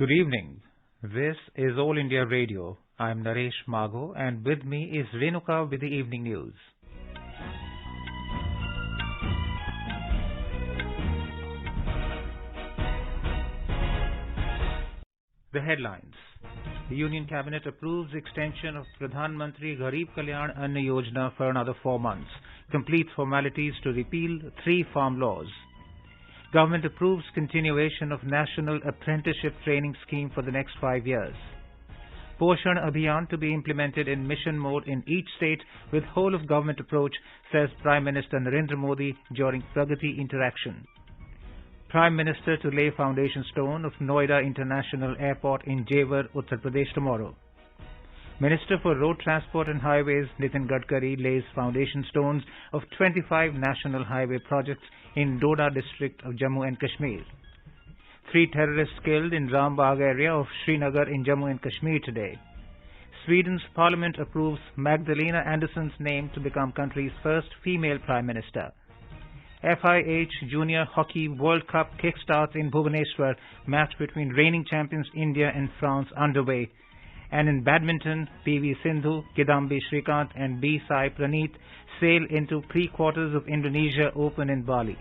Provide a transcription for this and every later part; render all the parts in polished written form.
Good evening. This is All India Radio. I am Naresh Magho and with me is Renuka with the evening news. The headlines. The Union Cabinet approves extension of Pradhan Mantri Garib Kalyan Anna Yojana for another 4 months. Completes formalities to repeal 3 farm laws. Government approves continuation of National Apprenticeship Training Scheme for the next 5 years. Poshan Abhiyan to be implemented in mission mode in each state with whole of government approach, says Prime Minister Narendra Modi during Pragati interaction. Prime Minister to lay foundation stone of Noida International Airport in Jewar, Uttar Pradesh tomorrow. Minister for Road Transport and Highways Nitin Gadkari lays foundation stones of 25 national highway projects in Noida district of Jammu and Kashmir. 3 terrorists killed in Rambagh area of Srinagar in Jammu and Kashmir today. Sweden's parliament approves Magdalena Andersson's name to become country's first female prime minister. FIH Junior Hockey World Cup kickstarts in Bhubaneswar, match between reigning champions India and France underway. And in badminton, PV Sindhu, Kidambi Shrikant and B. Sai Praneeth sail into pre-quarters of Indonesia Open in Bali.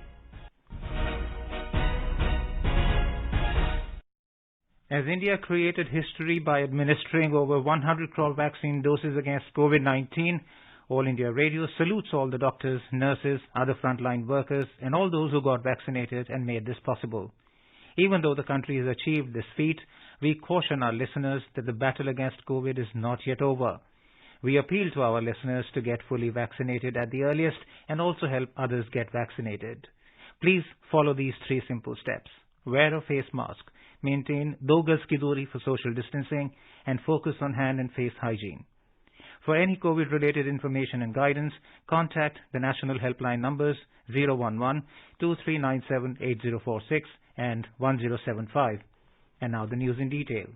As India created history by administering over 100 crore vaccine doses against COVID-19, All India Radio salutes all the doctors, nurses, other frontline workers and all those who got vaccinated and made this possible. Even though the country has achieved this feat, we caution our listeners that the battle against COVID is not yet over. We appeal to our listeners to get fully vaccinated at the earliest and also help others get vaccinated. Please follow these 3 simple steps. Wear a face mask, maintain 2 gaz ki duri for social distancing, and focus on hand and face hygiene. For any COVID-related information and guidance, contact the national helpline numbers 011-2397-8046 and 1075. And now the news in detail.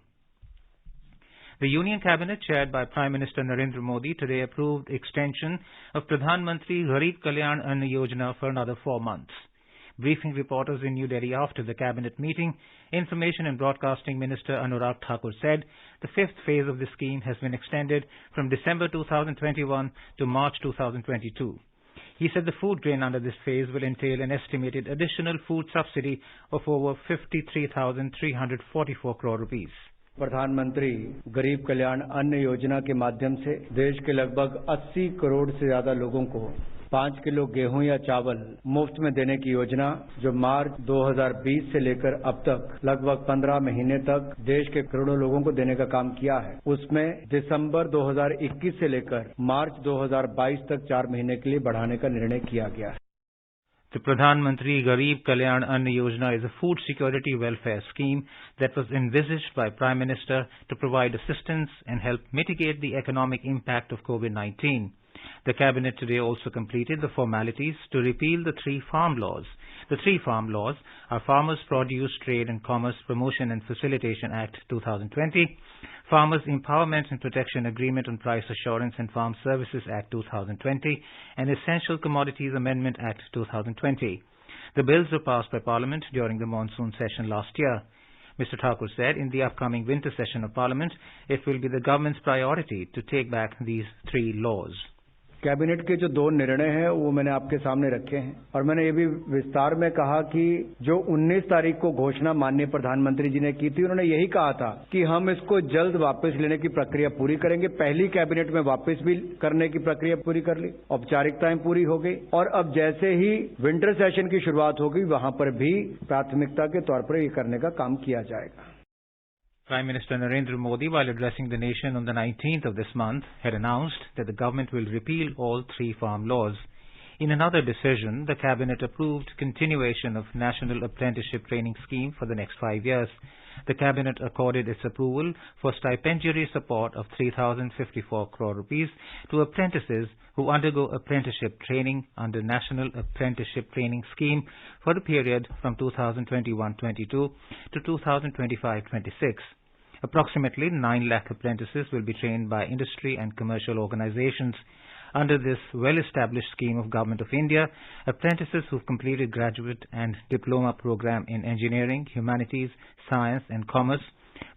The Union Cabinet, chaired by Prime Minister Narendra Modi, today approved extension of Pradhan Mantri Garib Kalyan Anna Yojana for another 4 months. Briefing reporters in New Delhi after the Cabinet meeting, Information and Broadcasting Minister Anurag Thakur said the 5th phase of the scheme has been extended from December 2021 to March 2022. He said the food grain under this phase will entail an estimated additional food subsidy of over 53,344 crore rupees. प्रधानमंत्री गरीब कल्याण अन्न योजना के माध्यम से देश के लगभग 80 करोड़ से ज्यादा लोगों को 5 किलो गेहूं या चावल मुफ्त में देने की योजना, जो मार्च 2020 से लेकर अब तक लगभग 15 महीने तक देश के करोड़ों लोगों को देने का काम किया है, उसमें दिसंबर 2021 से लेकर मार्च 2022 तक 4 महीने के लिए बढ़ाने का निर्णय किया गया है. The Pradhan Mantri Garib Kalyan Anna Yojana is a food security welfare scheme that was envisaged by Prime Minister to provide assistance and help mitigate the economic impact of COVID-19. The Cabinet today also completed the formalities to repeal the 3 farm laws. The 3 farm laws are Farmers Produce Trade and Commerce Promotion and Facilitation Act 2020, Farmers Empowerment and Protection Agreement on Price Assurance and Farm Services Act 2020, and Essential Commodities Amendment Act 2020. The bills were passed by Parliament during the monsoon session last year. Mr. Thakur said in the upcoming winter session of Parliament, it will be the government's priority to take back these 3 laws. Cabinet के जो 2 निर्णय हैं वो मैंने आपके सामने रखे हैं और मैंने ये भी विस्तार में कहा कि जो 19 तारीख को घोषणा माननीय प्रधानमंत्री जी ने की थी, उन्होंने यही कहा था कि हम इसको जल्द वापस लेने की प्रक्रिया पूरी करेंगे. पहली कैबिनेट में वापस भी करने की प्रक्रिया पूरी कर ली, औपचारिकताएं पूरी हो गई और अब जैसे ही विंटर सेशन की शुरुआत होगी वहां पर भी प्राथमिकता के तौर पर ये करने का काम किया जाएगा. Prime Minister Narendra Modi, while addressing the nation on the 19th of this month, had announced that the government will repeal all 3 farm laws. In another decision, the Cabinet approved continuation of National Apprenticeship Training Scheme for the next 5 years. The Cabinet accorded its approval for stipendiary support of 3,054 crore rupees to apprentices who undergo apprenticeship training under National Apprenticeship Training Scheme for the period from 2021-22 to 2025-26. Approximately 9 lakh apprentices will be trained by industry and commercial organizations. Under this well-established scheme of Government of India, apprentices who've completed graduate and diploma program in engineering, humanities, science and commerce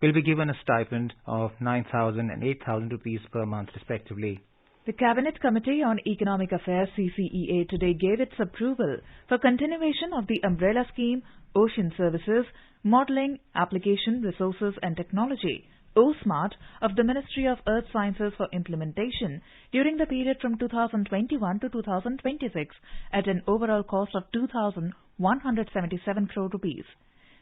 will be given a stipend of 9,000 and 8,000 rupees per month respectively. The Cabinet Committee on Economic Affairs CCEA today gave its approval for continuation of the umbrella scheme Ocean Services, Modelling, Application, Resources and Technology OSMART of the Ministry of Earth Sciences for implementation during the period from 2021 to 2026 at an overall cost of 2,177 crore rupees.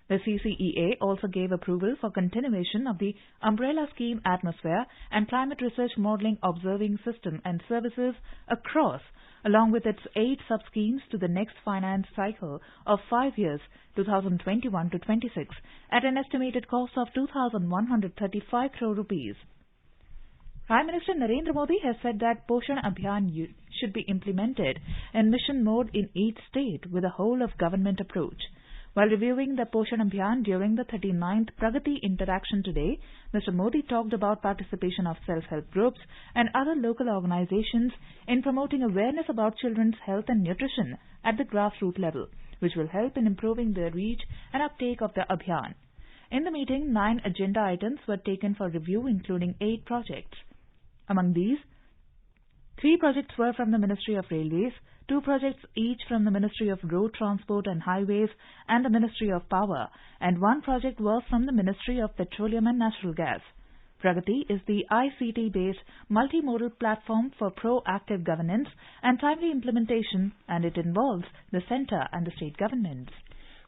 The CCEA also gave approval for continuation of the umbrella scheme Atmosphere and Climate Research Modelling Observing System and Services across, along with its 8 sub-schemes to the next finance cycle of 5 years, 2021 to 26, at an estimated cost of 2,135 crore rupees. Prime Minister Narendra Modi has said that Poshan Abhiyan should be implemented in mission mode in each state with a whole-of-government approach. While reviewing the Poshan Abhiyan during the 39th Pragati interaction today, Mr. Modi talked about participation of self-help groups and other local organizations in promoting awareness about children's health and nutrition at the grassroots level, which will help in improving the reach and uptake of the Abhiyan. In the meeting, 9 agenda items were taken for review, including 8 projects. Among these, 3 projects were from the Ministry of Railways, 2 projects each from the Ministry of Road Transport and Highways and the Ministry of Power, and 1 project was from the Ministry of Petroleum and Natural Gas. Pragati is the ICT-based multimodal platform for proactive governance and timely implementation, and it involves the centre and the state governments.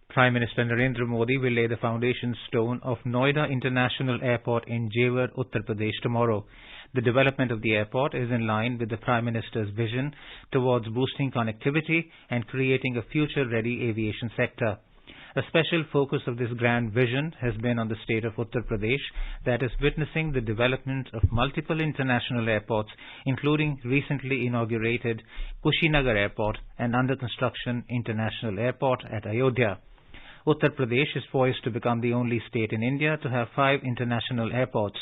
Prime Minister Narendra Modi will lay the foundation stone of Noida International Airport in Jewar, Uttar Pradesh tomorrow. The development of the airport is in line with the Prime Minister's vision towards boosting connectivity and creating a future-ready aviation sector. A special focus of this grand vision has been on the state of Uttar Pradesh that is witnessing the development of multiple international airports, including recently inaugurated Kushinagar Airport and under construction International Airport at Ayodhya. Uttar Pradesh is poised to become the only state in India to have 5 international airports.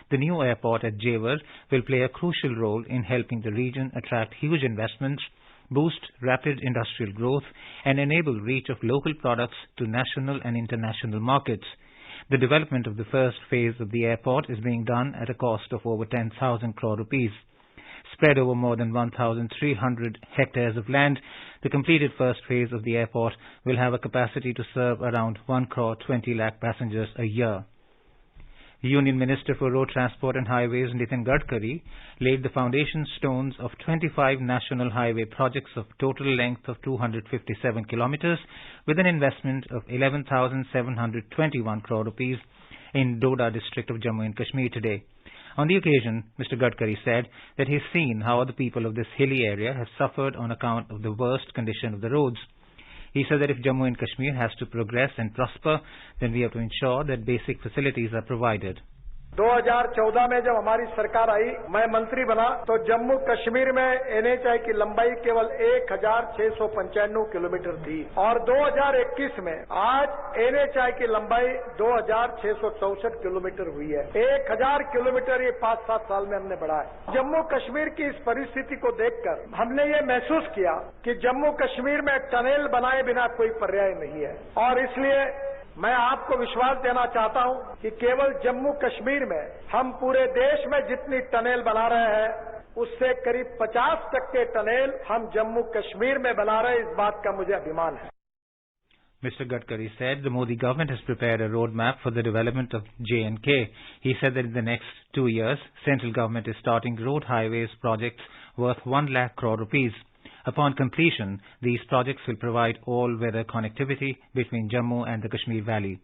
The new airport at Jewar will play a crucial role in helping the region attract huge investments, boost rapid industrial growth, and enable reach of local products to national and international markets. The development of the first phase of the airport is being done at a cost of over 10,000 crore rupees. Spread over more than 1,300 hectares of land, the completed first phase of the airport will have a capacity to serve around 1 crore 20 lakh passengers a year. Union Minister for Road Transport and Highways Nitin Gadkari laid the foundation stones of 25 national highway projects of total length of 257 kilometers with an investment of 11,721 crore rupees in Noida district of Jammu and Kashmir today. On the occasion, Mr. Gadkari said that he has seen how the people of this hilly area have suffered on account of the worst condition of the roads. He said that if Jammu and Kashmir has to progress and prosper, then we have to ensure that basic facilities are provided. 2014 में जब हमारी सरकार आई, मैं मंत्री बना, तो जम्मू कश्मीर में NHI की लंबाई केवल 1,695 किलोमीटर थी और 2021 में आज एनएचआई की लंबाई 2,664 किलोमीटर हुई है। 1,000 किलोमीटर ये 5-7 साल में हमने बढ़ाया। जम्मू कश्मीर की इस परिस्थिति को देखकर हमने ये महसूस किया कि जम्मू कश्मीर में टनल बनाए बिना कोई पर्याय नहीं है और इसलिए मैं आपको विश्वास देना चाहता हूं कि केवल जम्मू कश्मीर में हम पूरे देश में जितनी टनल बना रहे हैं उससे करीब 50% टनल हम जम्मू कश्मीर में बना रहे हैं। इस बात का मुझे अभिमान है। Mr. Gadkari said the Modi government has prepared a roadmap for the development of J&K. He said that in the next 2 years, central government is starting road highways projects worth 1 lakh crore rupees. Upon completion, these projects will provide all-weather connectivity between Jammu and the Kashmir Valley.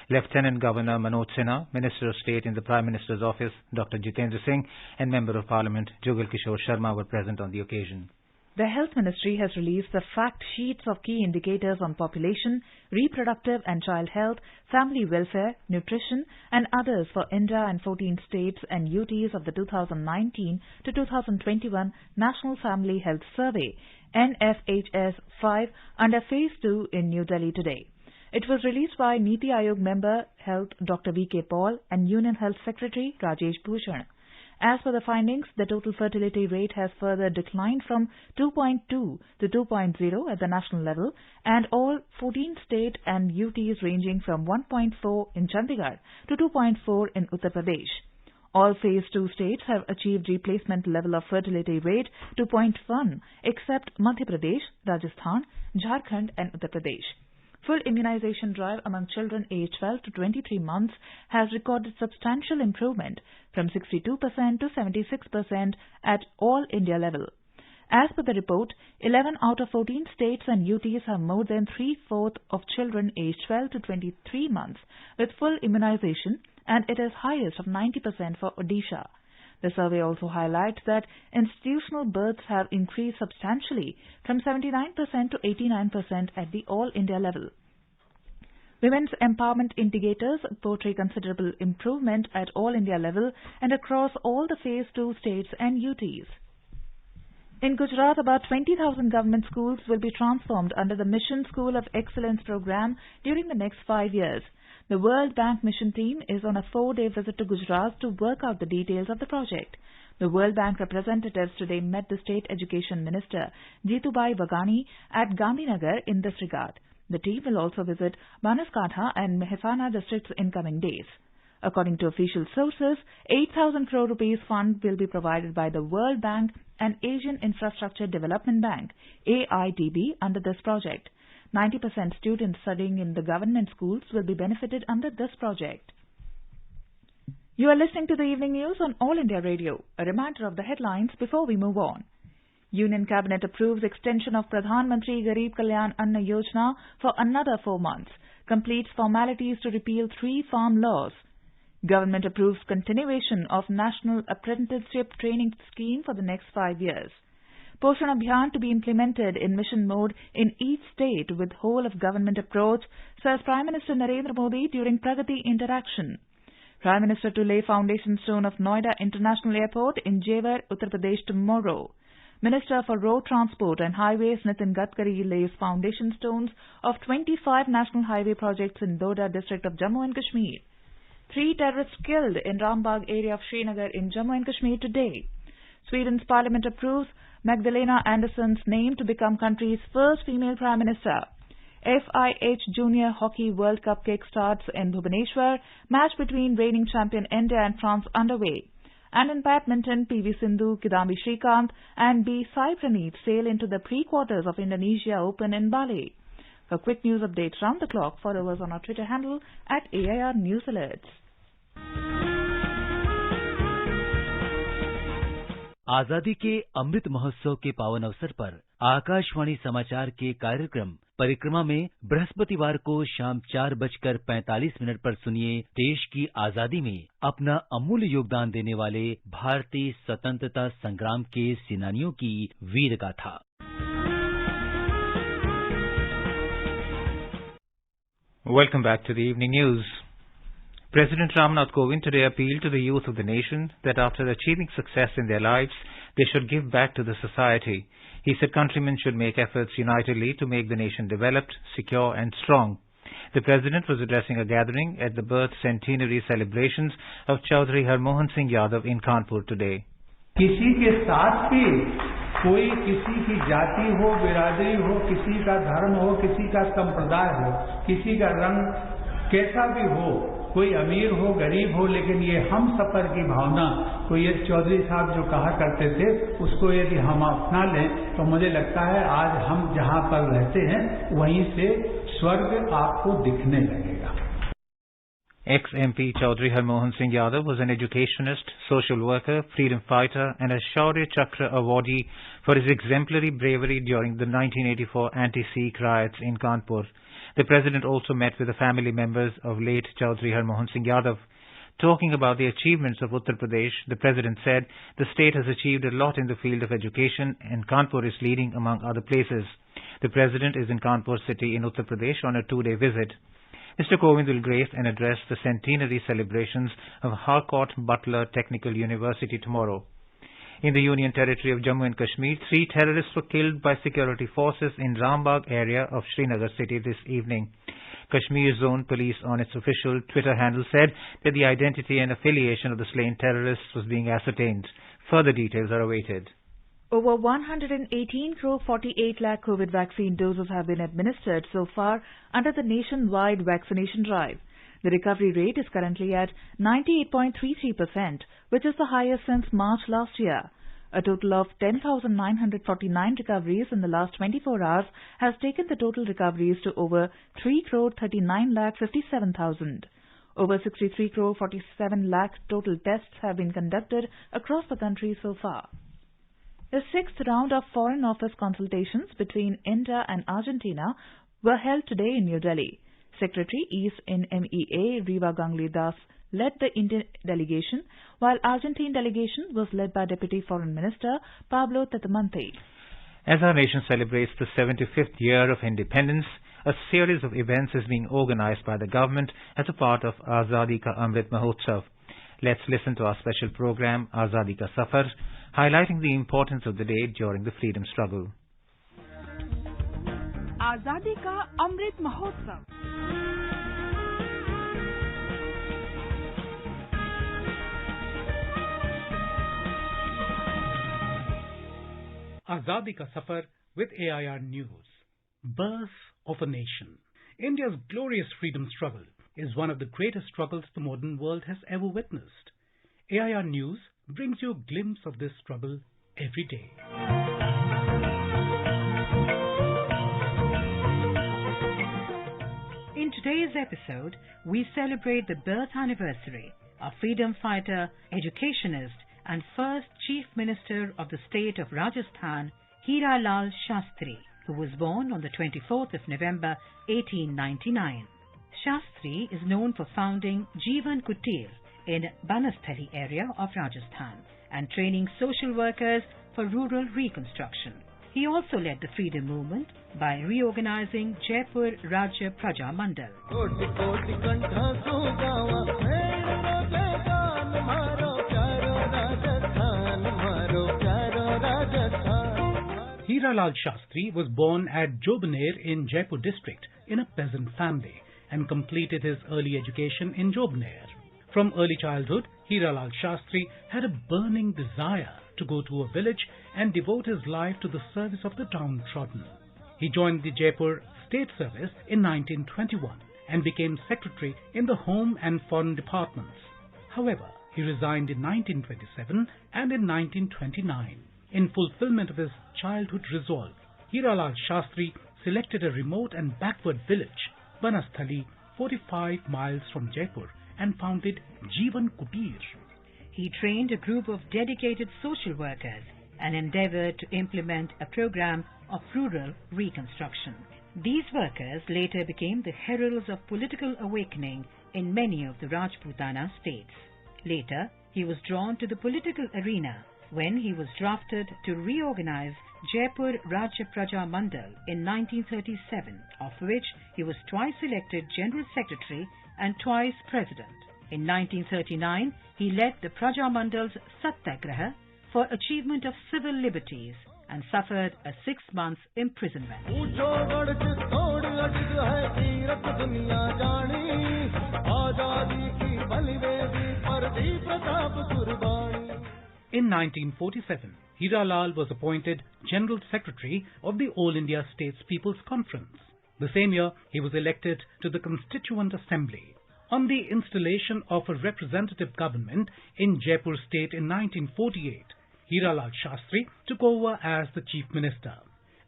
Lieutenant Governor Manoj Sinha, Minister of State in the Prime Minister's Office, Dr. Jitendra Singh, and Member of Parliament Jugal Kishore Sharma were present on the occasion. The Health Ministry has released the fact sheets of key indicators on population, reproductive and child health, family welfare, nutrition and others for India and 14 states and UTs of the 2019 to 2021 National Family Health Survey, NFHS 5, under Phase 2 in New Delhi today. It was released by Niti Aayog member Health Dr. V.K. Paul and Union Health Secretary Rajesh Bhushan. As per the findings, the total fertility rate has further declined from 2.2 to 2.0 at the national level, and all 14 state and UTs ranging from 1.4 in Chandigarh to 2.4 in Uttar Pradesh. All Phase 2 states have achieved replacement level of fertility rate 2.1 except Madhya Pradesh, Rajasthan, Jharkhand and Uttar Pradesh. Full immunization drive among children aged 12 to 23 months has recorded substantial improvement from 62% to 76% at all India level. As per the report, 11 out of 14 states and UTs have more than 3/4 of children aged 12 to 23 months with full immunization, and it is highest of 90% for Odisha. The survey also highlights that institutional births have increased substantially from 79% to 89% at the all India level. Women's empowerment indicators portray considerable improvement at all India level and across all the Phase 2 states and UTs. In Gujarat, about 20,000 government schools will be transformed under the Mission School of Excellence program during the next 5 years. The World Bank mission team is on a 4-day visit to Gujarat to work out the details of the project. The World Bank representatives today met the State Education Minister, Jeetubai Bagani, at Gandhinagar in this regard. The team will also visit Banaskantha and Mehsana districts in coming days. According to official sources, 8,000 crore rupees fund will be provided by the World Bank and Asian Infrastructure Development Bank, AIDB, under this project. 90% students studying in the government schools will be benefited under this project. You are listening to the evening news on All India Radio. A reminder of the headlines before we move on. Union Cabinet approves extension of Pradhan Mantri Garib Kalyan Anna Yojana for another 4 months. Completes formalities to repeal 3 farm laws. Government approves continuation of National Apprenticeship Training Scheme for the next 5 years. Poshan Abhiyan to be implemented in mission mode in each state with whole of government approach, says Prime Minister Narendra Modi during Pragati interaction. Prime Minister to lay foundation stone of Noida International Airport in Jewar, Uttar Pradesh tomorrow. Minister for Road Transport and Highways Nitin Gadkari lays foundation stones of 25 national highway projects in Noida district of Jammu and Kashmir. 3 terrorists killed in Rambagh area of Srinagar in Jammu and Kashmir today. Sweden's parliament approves Magdalena Andersson's name to become country's first female prime minister. FIH Junior Hockey World Cup kick-starts in Bhubaneswar. Match between reigning champion India and France underway. And in badminton, PV Sindhu, Kidambi Srikanth and B. Sai Praneeth sail into the pre-quarters of Indonesia Open in Bali. For quick news updates round the clock, follow us on our Twitter handle at AIR News Alerts. आजादी के अमृत महोत्सव के पावन अवसर पर आकाशवाणी समाचार के कार्यक्रम परिक्रमा में बृहस्पतिवार को शाम 4:45 पर सुनिए देश की आजादी में अपना अमूल्य योगदान देने वाले भारतीय स्वतंत्रता संग्राम के सेनानियों की वीर गाथा। Welcome back to the evening news. President Ramnath Kovind today appealed to the youth of the nation that after achieving success in their lives, they should give back to the society. He said countrymen should make efforts unitedly to make the nation developed, secure and strong. The President was addressing a gathering at the birth centenary celebrations of Chaudhry Harmohan Singh Yadav in Kanpur today. किसी के साथ भी कोई किसी की जाति हो, बिरादरी हो, किसी का धर्म हो, किसी का संप्रदाय हो, किसी का रंग कैसा भी हो, कोई अमीर हो, गरीब हो, लेकिन ये हम सफर की भावना को ये चौधरी साहब जो कहा करते थे, उसको यदि हम अपना लें तो मुझे लगता है आज हम जहां पर रहते हैं वहीं से स्वर्ग आपको दिखने लगेगा। Ex-MP Chaudhry Harmohan Singh Yadav was an educationist, social worker, freedom fighter and a Shaurya Chakra awardee for his exemplary bravery during the 1984 anti-Sikh riots in Kanpur. The President also met with the family members of late Chaudhry Harmohan Singh Yadav. Talking about the achievements of Uttar Pradesh, the President said the state has achieved a lot in the field of education and Kanpur is leading among other places. The President is in Kanpur city in Uttar Pradesh on a 2-day visit. Mr. Kovind will grace and address the centenary celebrations of Harcourt Butler Technical University tomorrow. In the Union Territory of Jammu and Kashmir, 3 terrorists were killed by security forces in Rambagh area of Srinagar city this evening. Kashmir Zone Police on its official Twitter handle said that the identity and affiliation of the slain terrorists was being ascertained. Further details are awaited. Over 118 crore 48 lakh COVID vaccine doses have been administered so far under the nationwide vaccination drive. The recovery rate is currently at 98.33%, which is the highest since March last year. A total of 10,949 recoveries in the last 24 hours has taken the total recoveries to over 3 crore 39 lakh 57,000. Over 63 crore 47 lakh total tests have been conducted across the country so far. The sixth round of Foreign Office consultations between India and Argentina were held today in New Delhi. Secretary East in MEA Riva Gangli Das led the Indian delegation, while Argentine delegation was led by Deputy Foreign Minister Pablo Tetamanti. As our nation celebrates the 75th year of independence, a series of events is being organized by the government as a part of Azadi Ka Amrit Mahotsav. Let's listen to our special program, Azadi Ka Safar, highlighting the importance of the day during the freedom struggle. Azadi Ka Amrit Mahotsav. Azadi Ka Safar with AIR News. Birth of a nation. India's glorious freedom struggle is one of the greatest struggles the modern world has ever witnessed. AIR News brings you a glimpse of this struggle every day. In today's episode, we celebrate the birth anniversary of freedom fighter, educationist, and first Chief Minister of the state of Rajasthan, Hira Lal Shastri, who was born on the 24th of November 1899. Shastri is known for founding Jeevan Kutir in Banasthali area of Rajasthan and training social workers for rural reconstruction. He also led the freedom movement by reorganizing Jaipur Rajya Praja Mandal. Hira Lal Shastri was born at Jobner in Jaipur district in a peasant family and completed his early education in Jobner. From early childhood, Hira Lal Shastri had a burning desire to go to a village and devote his life to the service of the downtrodden. He joined the Jaipur State Service in 1921 and became secretary in the Home and Foreign Departments. However, he resigned in 1927 and in 1929. In fulfillment of his childhood resolve, Hira Lal Shastri selected a remote and backward village, Banasthali, 45 miles from Jaipur, and founded Jeevan Kutir. He trained a group of dedicated social workers and endeavored to implement a program of rural reconstruction. These workers later became the heralds of political awakening in many of the Rajputana states. Later, he was drawn to the political arena when he was drafted to reorganize Jaipur Rajya Praja Mandal in 1937, of which he was twice elected General Secretary and twice President. In 1939, he led the Praja Mandal's Satyagraha for achievement of civil liberties and suffered a 6-month imprisonment. In 1947, Hira Lal was appointed General Secretary of the All India States People's Conference. The same year, he was elected to the Constituent Assembly. On the installation of a representative government in Jaipur state in 1948, Hira Lal Shastri took over as the Chief Minister.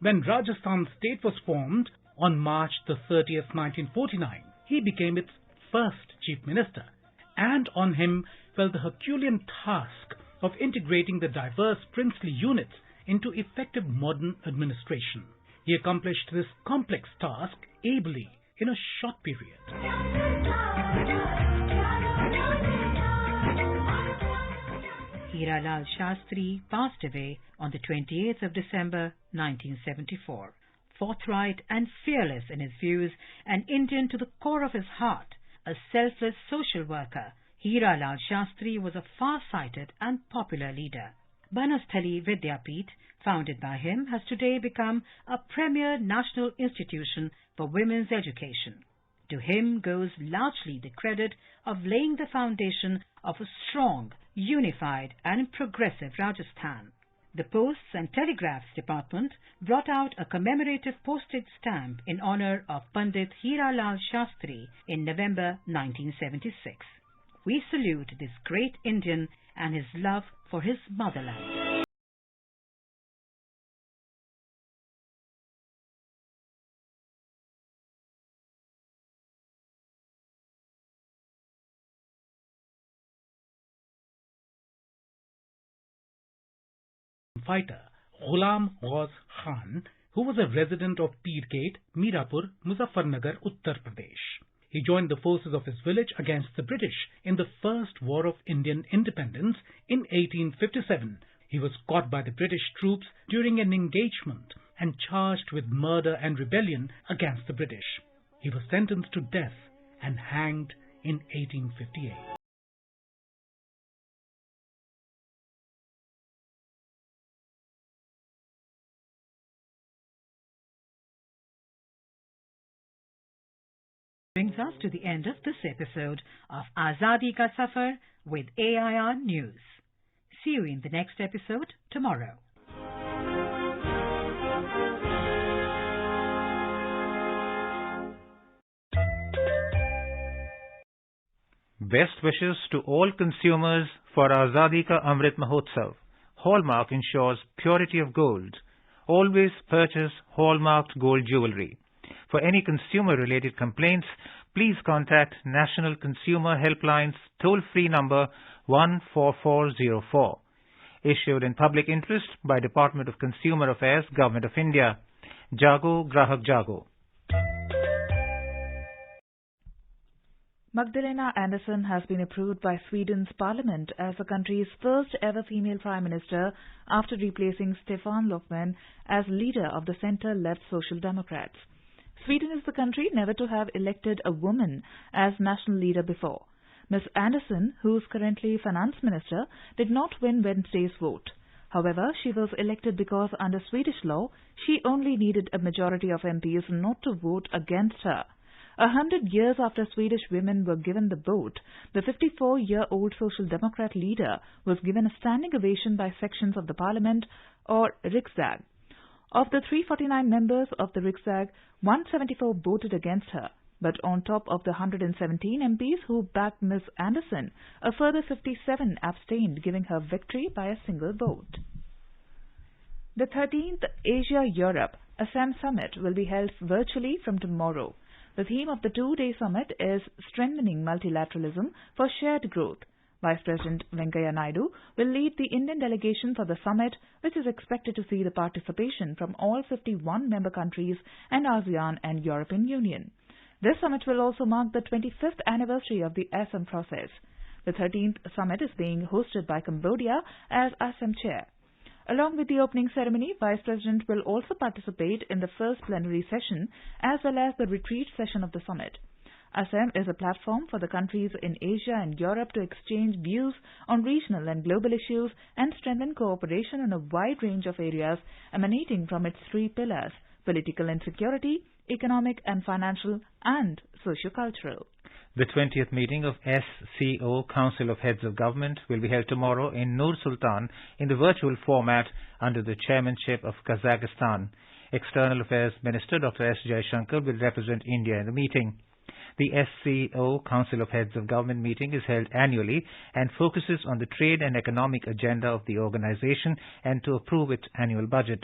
When Rajasthan state was formed on March the 30th, 1949, he became its first Chief Minister, and on him fell the Herculean task of integrating the diverse princely units into effective modern administration. He accomplished this complex task ably in a short period. Hira Lal Shastri passed away on the 28th of December 1974. Forthright and fearless in his views, an Indian to the core of his heart, a selfless social worker, Hira Lal Shastri was a far-sighted and popular leader. Banasthali Vidyapith, founded by him, has today become a premier national institution for women's education. To him goes largely the credit of laying the foundation of a strong, unified and progressive Rajasthan. The Posts and Telegraphs Department brought out a commemorative postage stamp in honor of Pandit Hiralal Shastri in November 1976. We salute this great Indian and his love for his motherland. Fighter Ghulam Ghaus Khan, who was a resident of Peergate, Mirapur, Muzaffarnagar, Uttar Pradesh. He joined the forces of his village against the British in the First War of Indian Independence in 1857. He was caught by the British troops during an engagement and charged with murder and rebellion against the British. He was sentenced to death and hanged in 1858. Brings us to the end of this episode of Azadi Ka Safar with AIR News. See you in the next episode tomorrow. Best wishes to all consumers for Azadi Ka Amrit Mahotsav. Hallmark ensures purity of gold. Always purchase hallmarked gold jewelry. For any consumer-related complaints, please contact National Consumer Helpline's toll-free number 14404. Issued in public interest by Department of Consumer Affairs, Government of India. Jago Grahak Jago. Magdalena Andersson has been approved by Sweden's parliament as the country's first ever female prime minister after replacing Stefan Löfven as leader of the centre-left Social Democrats. Sweden is the country never to have elected a woman as national leader before. Ms. Andersson, who is currently finance minister, did not win Wednesday's vote. However, she was elected because under Swedish law, she only needed a majority of MPs not to vote against her. 100 years after Swedish women were given the vote, the 54-year-old Social Democrat leader was given a standing ovation by sections of the parliament, or Riksdag. Of the 349 members of the Riksdag, 174 voted against her, but on top of the 117 MPs who backed Ms. Andersson, a further 57 abstained, giving her victory by a single vote. The 13th Asia-Europe Assam Summit will be held virtually from tomorrow. The theme of the two-day summit is Strengthening Multilateralism for Shared Growth. Vice President Venkaiah Naidu will lead the Indian delegation for the summit, which is expected to see the participation from all 51 member countries and ASEAN and European Union. This summit will also mark the 25th anniversary of the Assam process. The 13th summit is being hosted by Cambodia as Assam chair. Along with the opening ceremony, Vice President will also participate in the first plenary session as well as the retreat session of the summit. Assam is a platform for the countries in Asia and Europe to exchange views on regional and global issues and strengthen cooperation in a wide range of areas emanating from its three pillars: political and security, economic and financial, and socio-cultural. The 20th meeting of SCO, Council of Heads of Government, will be held tomorrow in Nur Sultan in the virtual format under the chairmanship of Kazakhstan. External Affairs Minister Dr. S. Jaishankar will represent India in the meeting. The SCO, Council of Heads of Government meeting is held annually and focuses on the trade and economic agenda of the organization and to approve its annual budget.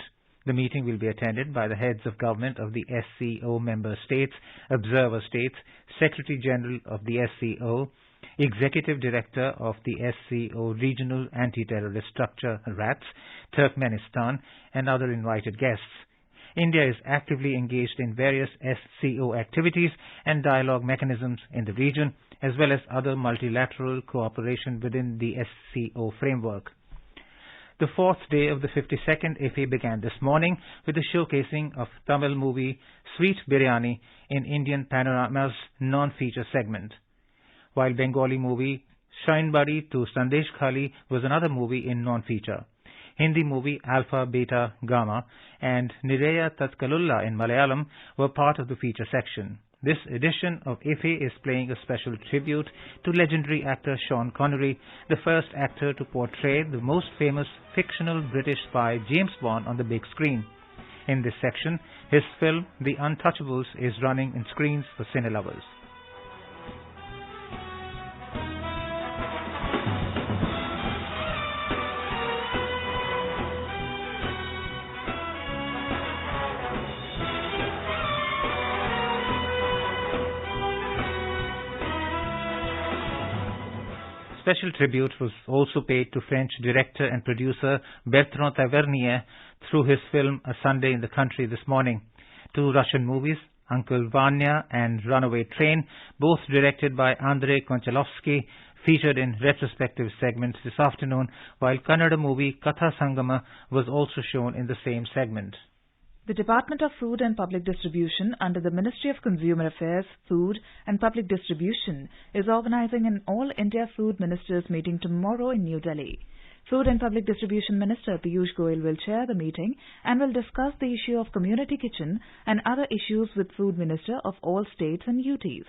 The meeting will be attended by the heads of government of the SCO member states, observer states, Secretary General of the SCO, Executive Director of the SCO Regional Anti-Terrorist Structure, RATS, Turkmenistan, and other invited guests. India is actively engaged in various SCO activities and dialogue mechanisms in the region, as well as other multilateral cooperation within the SCO framework. The fourth day of the 52nd IFFI began this morning with the showcasing of Tamil movie Sweet Biryani in Indian Panorama's non-feature segment, while Bengali movie Shinebari to Sandesh Khali was another movie in non-feature. Hindi movie Alpha, Beta, Gamma and Nireya Tatkalulla in Malayalam were part of the feature section. This edition of IFE is playing a special tribute to legendary actor Sean Connery, the first actor to portray the most famous fictional British spy James Bond on the big screen. In this section, his film The Untouchables is running in screens for cine lovers. Special tribute was also paid to French director and producer Bertrand Tavernier through his film A Sunday in the Country this morning. Two Russian movies, Uncle Vanya and Runaway Train, both directed by Andrei Konchalovsky, featured in retrospective segments this afternoon, while Kannada movie Katha Sangama was also shown in the same segment. The Department of Food and Public Distribution under the Ministry of Consumer Affairs, Food and Public Distribution is organizing an All India Food Ministers meeting tomorrow in New Delhi. Food and Public Distribution Minister Piyush Goyal will chair the meeting and will discuss the issue of community kitchen and other issues with Food Minister of all states and UTs.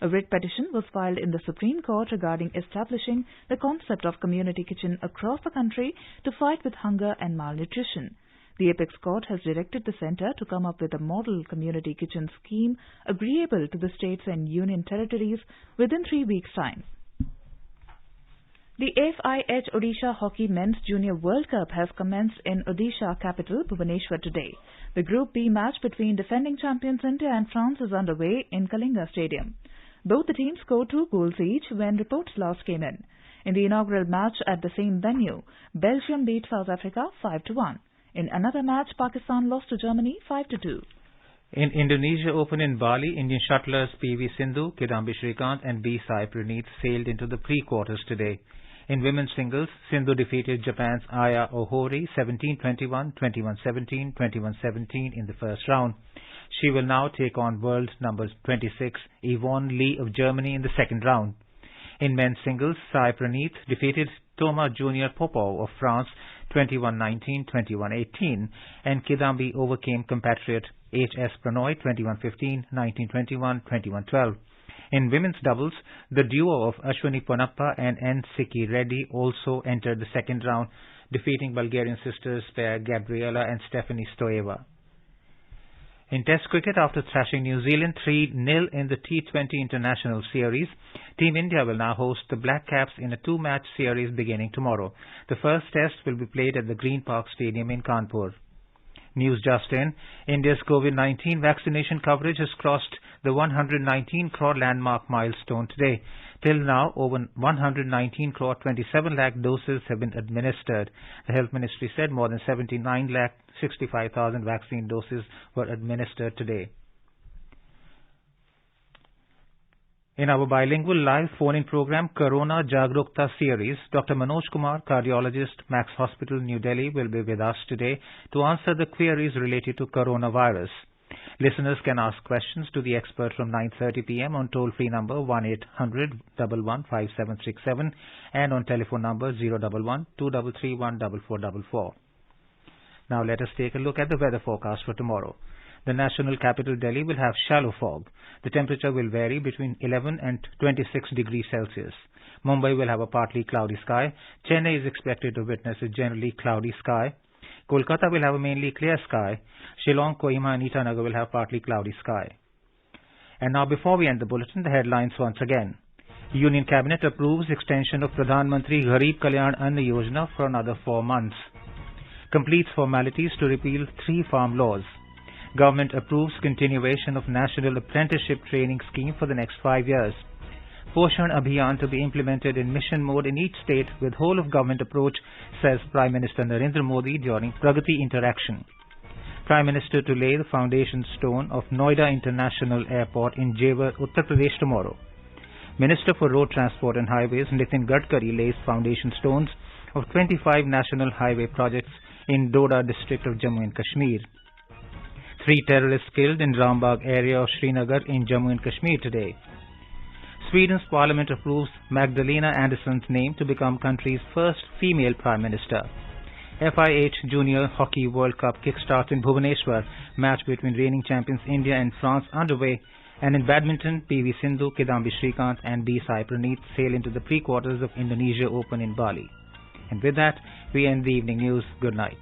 A writ petition was filed in the Supreme Court regarding establishing the concept of community kitchen across the country to fight with hunger and malnutrition. The Apex Court has directed the centre to come up with a model community kitchen scheme agreeable to the states and union territories within 3 weeks' time. The FIH Odisha Hockey Men's Junior World Cup has commenced in Odisha capital Bhubaneswar today. The Group B match between defending champions India and France is underway in Kalinga Stadium. Both the teams scored 2 goals each when reports last came in. In the inaugural match at the same venue, Belgium beat South Africa 5-1. In another match, Pakistan lost to Germany 5-2. In Indonesia Open in Bali, Indian shuttlers PV Sindhu, Kidambi Shrikant and B Sai Praneeth sailed into the pre-quarters today. In women's singles, Sindhu defeated Japan's Aya Ohori 17-21, 21-17, 21-17 in the first round. She will now take on world number 26 Yvonne Lee of Germany in the second round. In men's singles, Sai Praneeth defeated Thomas Junior Popov of France 21-19, 21-18, and Kidambi overcame compatriot H.S. Pranoy 21-15, 19-21, 21-12. In women's doubles, the duo of Ashwini Ponnappa and N. Siki Reddy also entered the second round, defeating Bulgarian sisters pair Gabriela and Stephanie Stoeva. In Test cricket, after thrashing New Zealand 3-0 in the T20 International Series, Team India will now host the Black Caps in a 2-match series beginning tomorrow. The first test will be played at the Green Park Stadium in Kanpur. News just in, India's COVID-19 vaccination coverage has crossed the 119 crore landmark milestone today. Till now, over 119 crore 27 lakh doses have been administered. The Health Ministry said more than 79 lakh 65,000 vaccine doses were administered today. In our bilingual live phone-in program, Corona Jagrukta series, Dr. Manoj Kumar, cardiologist, Max Hospital, New Delhi, will be with us today to answer the queries related to coronavirus. Listeners can ask questions to the expert from 9:30 p.m. on toll-free number 1-800-11-5767 and on telephone number 011-233-14444. Now let us take a look at the weather forecast for tomorrow. The national capital Delhi will have shallow fog. The temperature will vary between 11 and 26 degrees Celsius. Mumbai will have a partly cloudy sky. Chennai is expected to witness a generally cloudy sky. Kolkata will have a mainly clear sky. Shillong, Kohima and Itanagar will have partly cloudy sky. And now before we end the bulletin, the headlines once again. Union Cabinet approves extension of Pradhan Mantri Garib Kalyan Anna Yojana for another 4 months. Completes formalities to repeal 3 farm laws. Government approves continuation of National Apprenticeship Training Scheme for the next 5 years. Poshan Abhiyan to be implemented in mission mode in each state with whole-of-government approach, says Prime Minister Narendra Modi during Pragati interaction. Prime Minister to lay the foundation stone of Noida International Airport in Jewar, Uttar Pradesh tomorrow. Minister for Road Transport and Highways Nitin Gadkari lays foundation stones of 25 national highway projects in Noida district of Jammu and Kashmir. 3 terrorists killed in Rambagh area of Srinagar in Jammu and Kashmir today. Sweden's parliament approves Magdalena Andersson's name to become country's first female prime minister. FIH Junior Hockey World Cup kickstarts in Bhubaneswar. Match between reigning champions India and France underway. And in badminton, PV Sindhu, Kidambi Srikanth and B Sai Praneeth sail into the pre-quarters of Indonesia Open in Bali. And with that, we end the evening news. Good night.